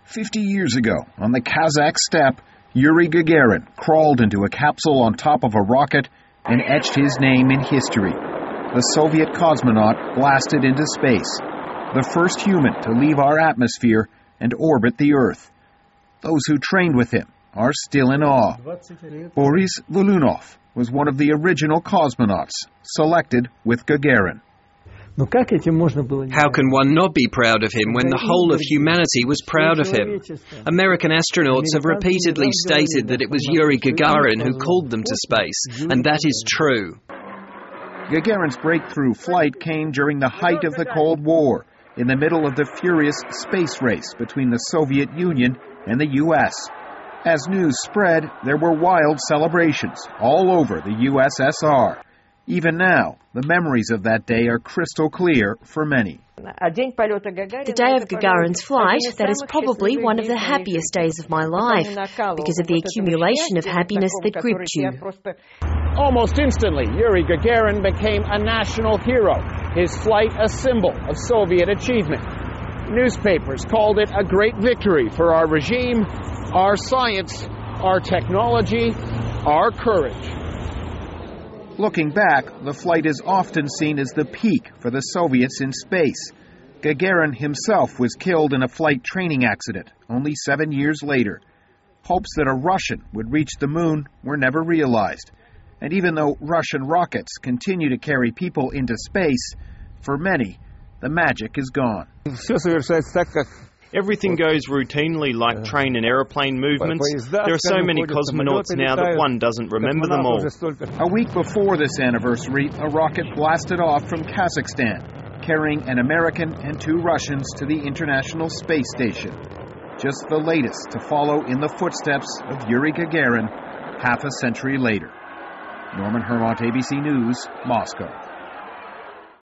50 years ago, on the Kazakh steppe, Yuri Gagarin crawled into a capsule on top of a rocket and etched his name in history. The Soviet cosmonaut blasted into space, the first human to leave our atmosphere and orbit the Earth. Those who trained with him are still in awe. Boris Volunov was one of the original cosmonauts, selected with Gagarin. How can one not be proud of him when the whole of humanity was proud of him? American astronauts have repeatedly stated that it was Yuri Gagarin who called them to space, and that is true. Gagarin's breakthrough flight came during the height of the Cold War, in the middle of the furious space race between the Soviet Union and the U.S. As news spread, there were wild celebrations all over the USSR. Even now, the memories of that day are crystal clear for many. The day of Gagarin's flight, that is probably one of the happiest days of my life, because of the accumulation of happiness that gripped you. Almost instantly, Yuri Gagarin became a national hero, his flight a symbol of Soviet achievement. Newspapers called it a great victory for our regime, our science, our technology, our courage. Looking back, the flight is often seen as the peak for the Soviets in space. Gagarin himself was killed in a flight training accident only 7 years later. Hopes that a Russian would reach the moon were never realized. And even though Russian rockets continue to carry people into space, for many, the magic is gone. Everything goes routinely like train and aeroplane movements. There are so many cosmonauts now that one doesn't remember them all. A week before this anniversary, a rocket blasted off from Kazakhstan, carrying an American and 2 Russians to the International Space Station. Just the latest to follow in the footsteps of Yuri Gagarin half a century later. Norman Hermant, ABC News, Moscow.